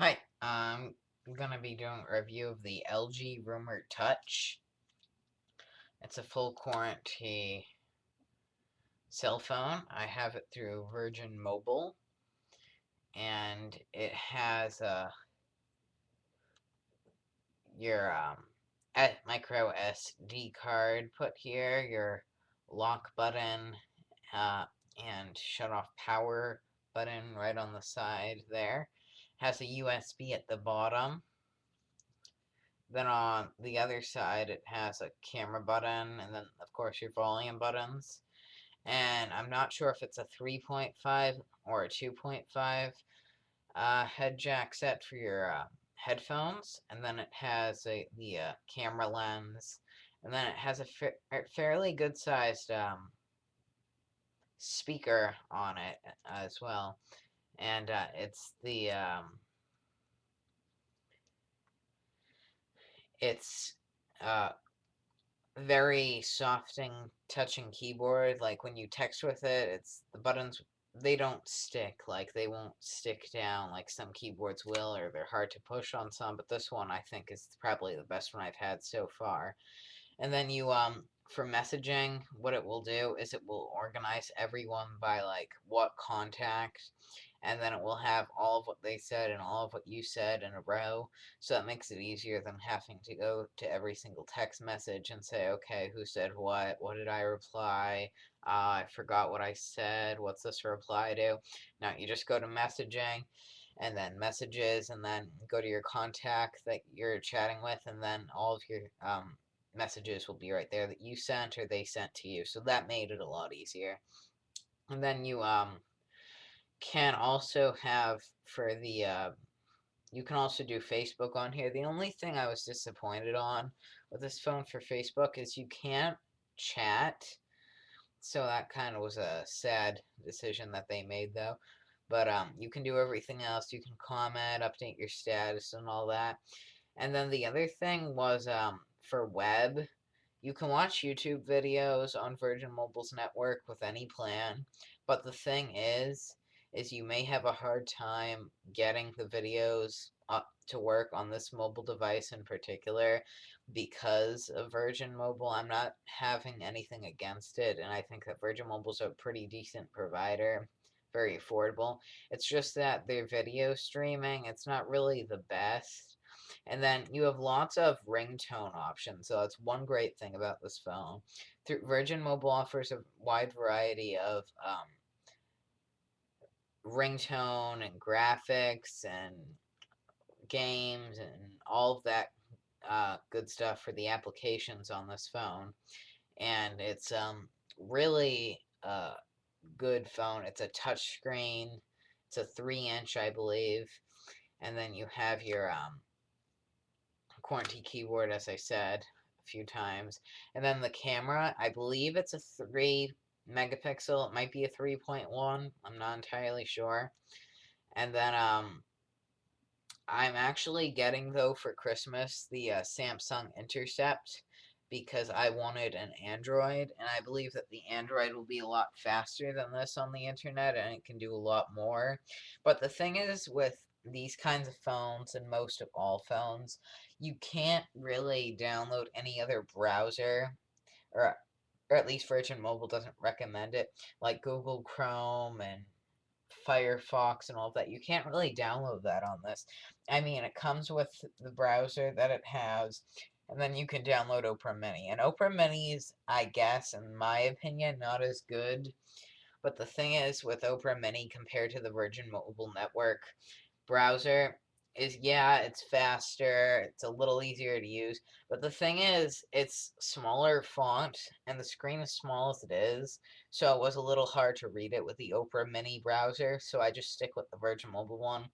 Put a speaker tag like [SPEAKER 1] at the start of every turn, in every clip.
[SPEAKER 1] Hi, I'm gonna be doing a review of the LG Rumor Touch. It's a full warranty cell phone. I have it through Virgin Mobile, and it has your micro SD card put here, your lock button, uh, and shut off power button right on the side there. Has a USB at the bottom. Then on the other side, it has a camera button, and then, of course, your volume buttons. And I'm not sure if it's a 3.5 or a 2.5 head jack set for your headphones. And then it has the camera lens. And then it has a fairly good sized speaker on it as well. And it's uh, very softing touching keyboard. Like when you text with it, it's the buttons, they don't stick. Like they won't stick down like some keyboards will, or they're hard to push on some, but this one I think is probably the best one I've had so far. And then for messaging, what it will do is it will organize everyone by like what contact, and then it will have all of what they said and all of what you said in a row. So that makes it easier than having to go to every single text message and say, okay, who said what? What did I reply? I forgot what I said. What's this reply to? Now you just go to messaging and then messages and then go to your contact that you're chatting with, and then all of your messages will be right there that you sent or they sent to you. So that made it a lot easier. And then you can also have for the you can also do Facebook on here. The only thing I was disappointed on with this phone for Facebook is you can't chat. So that kind of was a sad decision that they made though. But you can do everything else. You can comment, update your status, and all that. And then the other thing was for web, you can watch YouTube videos on Virgin Mobile's network with any plan, but the thing is you may have a hard time getting the videos up to work on this mobile device in particular because of Virgin Mobile. I'm not having anything against it, and I think that Virgin Mobile's a pretty decent provider, very affordable. It's just that their video streaming, it's not really the best. And then you have lots of ringtone options. So that's one great thing about this phone. Virgin Mobile offers a wide variety of ringtone and graphics and games and all of that good stuff for the applications on this phone. And it's really a good phone. It's a touch screen. It's a 3-inch, I believe. And then you have your QWERTY keyboard, as I said a few times. And then the camera, I believe it's a 3 megapixel. It might be a 3.1. I'm not entirely sure. And then I'm actually getting, though, for Christmas the Samsung Intercept because I wanted an Android, and I believe that the Android will be a lot faster than this on the internet, and it can do a lot more. But the thing is, with these kinds of phones, and most of all phones, you can't really download any other browser, or or at least Virgin Mobile doesn't recommend it, like Google Chrome and Firefox and all of that. You can't really download that on this. I mean, it comes with the browser that it has, and then you can download Opera Mini. And Opera Mini is, I guess, in my opinion, not as good. But the thing is, with Opera Mini compared to the Virgin Mobile Network browser, is yeah, it's faster, it's a little easier to use. But the thing is, it's smaller font, and the screen is small as it is, so it was a little hard to read it with the Opera Mini browser, so I just stick with the Virgin Mobile one.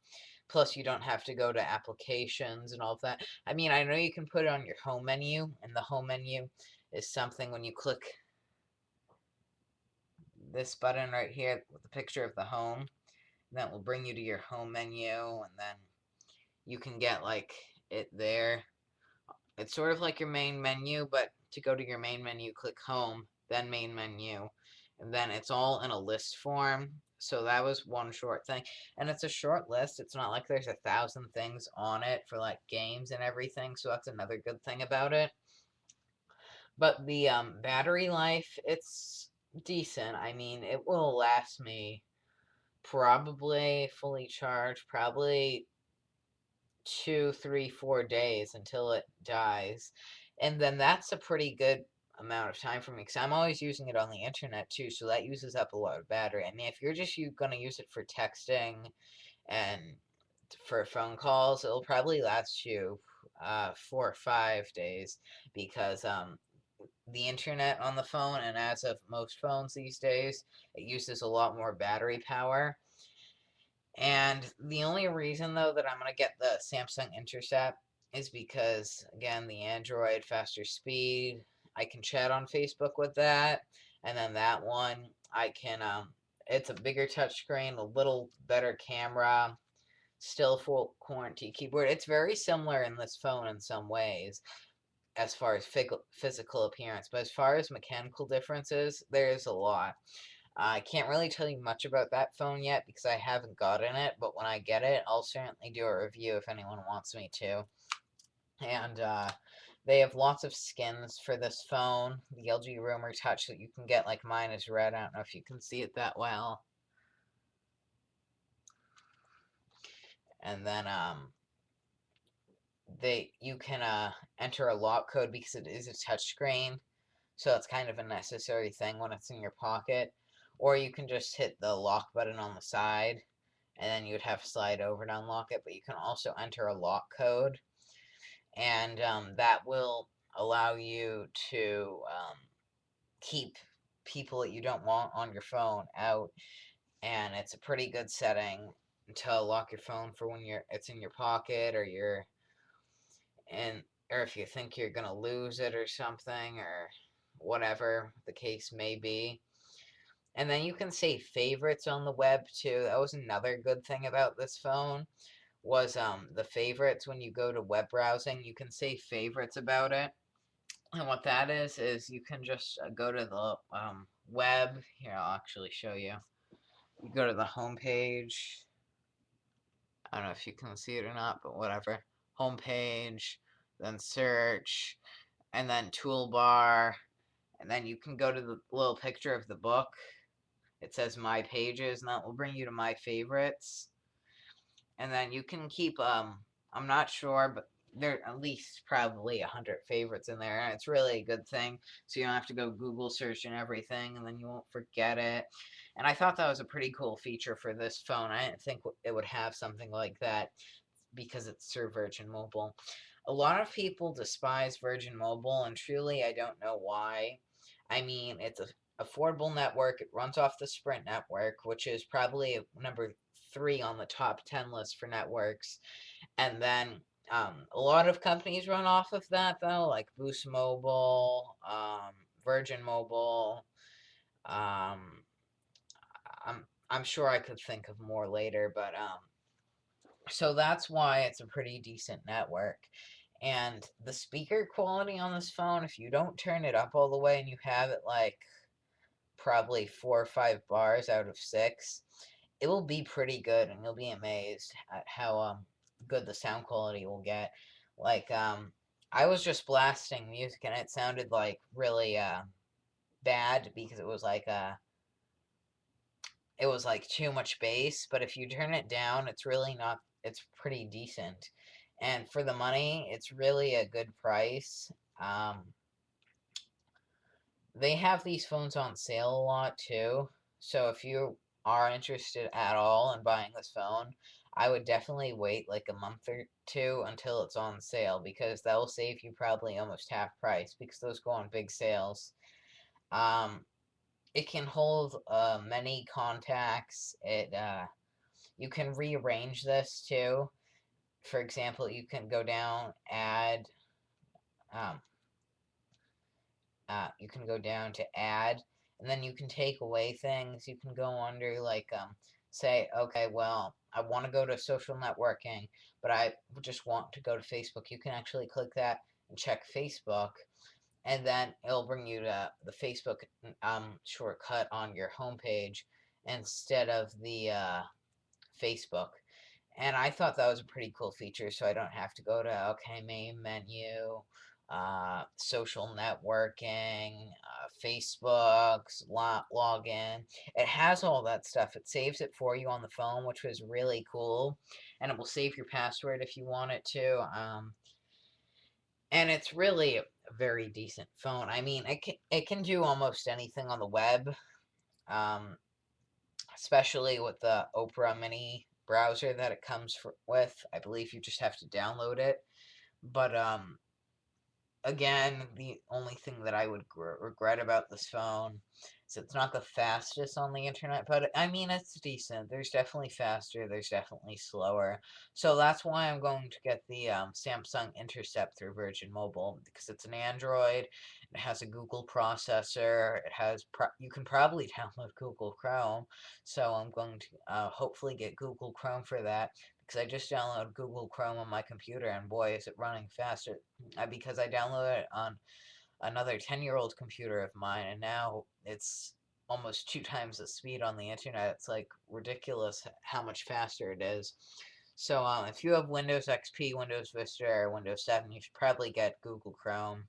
[SPEAKER 1] Plus, you don't have to go to applications and all of that. I mean, I know you can put it on your home menu, and the home menu is something when you click this button right here with the picture of the home, that will bring you to your home menu, and then you can get like it there. It's sort of like your main menu, but to go to your main menu, click home, then main menu, and then it's all in a list form. So that was one short thing. And it's a short list. It's not like there's 1,000 things on it for like games and everything. So that's another good thing about it. But the battery life, it's decent. I mean, it will last me probably fully charged, probably 2, 3, 4 days until it dies. And then that's a pretty good amount of time for me because I'm always using it on the internet too, so that uses up a lot of battery. I mean, if you're just going to use it for texting and for phone calls, it'll probably last you 4 or 5 days because the internet on the phone, and as of most phones these days, it uses a lot more battery power. And the only reason, though, that I'm going to get the Samsung Intercept is because, again, the Android, faster speed. I can chat on Facebook with that. And then that one, I can, it's a bigger touchscreen, a little better camera, still full QWERTY keyboard. It's very similar in this phone in some ways as far as physical appearance, but as far as mechanical differences, there is a lot. I can't really tell you much about that phone yet because I haven't gotten it, but when I get it, I'll certainly do a review if anyone wants me to. And they have lots of skins for this phone. The LG Rumor Touch that you can get, like mine is red. I don't know if you can see it that well. And then you can enter a lock code because it is a touchscreen, so it's kind of a necessary thing when it's in your pocket. Or you can just hit the lock button on the side, and then you would have to slide over to unlock it. But you can also enter a lock code, and that will allow you to keep people that you don't want on your phone out. And it's a pretty good setting to lock your phone for when it's in your pocket or or if you think you're gonna lose it or something or whatever the case may be. And then you can save favorites on the web too. That was another good thing about this phone was the favorites. When you go to web browsing, you can save favorites about it. And what that is you can just go to the web. Here, I'll actually show you. You go to the home page. I don't know if you can see it or not, but whatever. Home page, then search, and then toolbar, and then you can go to the little picture of the book. It says My Pages, and that will bring you to My Favorites. And then you can keep, I'm not sure, but there are at least probably 100 favorites in there, and it's really a good thing, so you don't have to go Google search and everything, and then you won't forget it. And I thought that was a pretty cool feature for this phone. I didn't think it would have something like that because it's through Virgin Mobile. A lot of people despise Virgin Mobile, and truly I don't know why. I mean, it's a affordable network. It runs off the Sprint network, which is probably number 3 on the top 10 list for networks. And then a lot of companies run off of that, though, like Boost Mobile, Virgin Mobile. Um, I'm sure I could think of more later, but so that's why it's a pretty decent network. And the speaker quality on this phone, if you don't turn it up all the way and you have it like probably 4 or 5 bars out of 6, it will be pretty good, and you'll be amazed at how good the sound quality will get. Like I was just blasting music and it sounded like really bad because it was like too much bass, but if you turn it down, it's really not, it's pretty decent. And for the money, it's really a good price. Um, they have these phones on sale a lot too. So if you are interested at all in buying this phone, I would definitely wait like a month or two until it's on sale because that will save you probably almost half price because those go on big sales. Um, it can hold many contacts. You can rearrange this too. For example, you can go down, add, um, you can go down to add, and then you can take away things. You can go under like, say, okay, well, I want to go to social networking, but I just want to go to Facebook. You can actually click that and check Facebook, and then it'll bring you to the Facebook shortcut on your homepage, instead of the Facebook. And I thought that was a pretty cool feature, so I don't have to go to, okay, main menu, social networking, Facebook's login. It has all that stuff. It saves it for you on the phone, which was really cool. And it will save your password if you want it to. And it's really a very decent phone. I mean, it can do almost anything on the web. Um, Especially with the Opera Mini browser that it comes with. I believe you just have to download it. But again, the only thing that I would regret about this phone is it's not the fastest on the internet, but I mean, it's decent. There's definitely faster, there's definitely slower. So that's why I'm going to get the Samsung Intercept through Virgin Mobile, because it's an Android, it has a Google processor, it has you can probably download Google Chrome. So I'm going to hopefully get Google Chrome for that, because I just downloaded Google Chrome on my computer, and boy, is it running faster. Because I downloaded it on another 10-year-old computer of mine, and now it's almost 2 times the speed on the internet. It's like ridiculous how much faster it is. So if you have Windows XP, Windows Vista, or Windows 7, you should probably get Google Chrome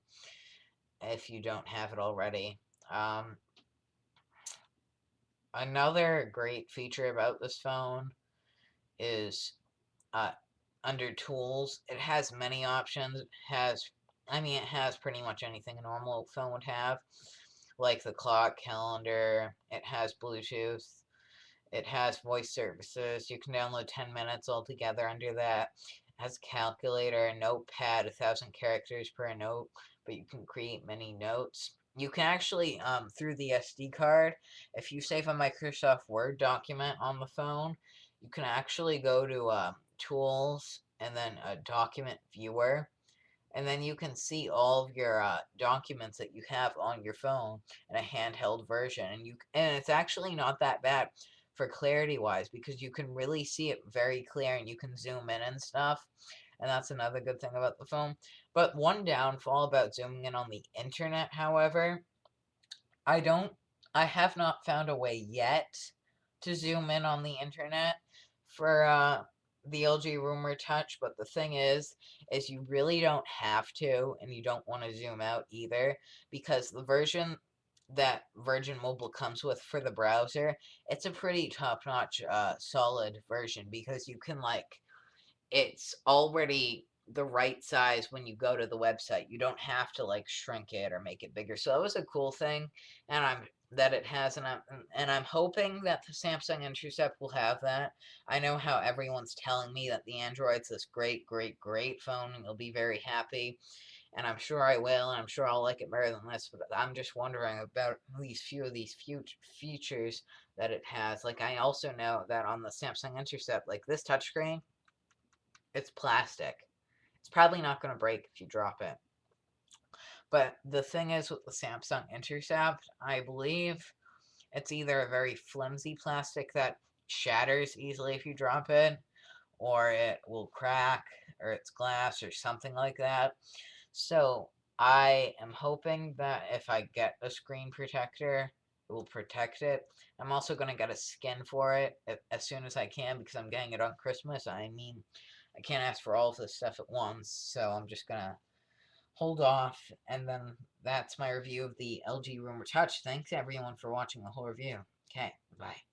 [SPEAKER 1] if you don't have it already. Um, Another great feature about this phone is uh, under tools, it has many options. It has pretty much anything a normal phone would have, like the clock, calendar. It has Bluetooth. It has voice services. You can download 10 minutes altogether under that. It has a calculator, a notepad, 1,000 characters per note, but you can create many notes. You can actually, through the SD card, if you save a Microsoft Word document on the phone, you can actually go to Tools and then a Document Viewer, and then you can see all of your documents that you have on your phone in a handheld version, and it's actually not that bad for clarity wise, because you can really see it very clear, and you can zoom in and stuff, and that's another good thing about the phone. But one downfall about zooming in on the internet, however, I don't I have not found a way yet to zoom in on the internet for the LG Rumor Touch, but the thing is you really don't have to, and you don't want to zoom out either, because the version that Virgin Mobile comes with for the browser, it's a pretty top-notch, solid version, because you can it's already the right size when you go to the website. You don't have to shrink it or make it bigger. So that was a cool thing, and I'm that it has, and I'm hoping that the Samsung Intercept will have that. I know how everyone's telling me that the Android's this great, great, great phone, and you'll be very happy. And I'm sure I will, and I'm sure I'll like it better than this. But I'm just wondering about these few of these features that it has. Like, I also know that on the Samsung Intercept, like this touchscreen, it's plastic. It's probably not going to break if you drop it. But the thing is with the Samsung Intercept, I believe it's either a very flimsy plastic that shatters easily if you drop it, or it will crack, or it's glass, or something like that. So I am hoping that if I get a screen protector, it will protect it. I'm also going to get a skin for it as soon as I can, because I'm getting it on Christmas. I mean, I can't ask for all of this stuff at once, so I'm just going to hold off. And then that's my review of the LG Rumor Touch. Thanks everyone for watching the whole review. Okay, bye.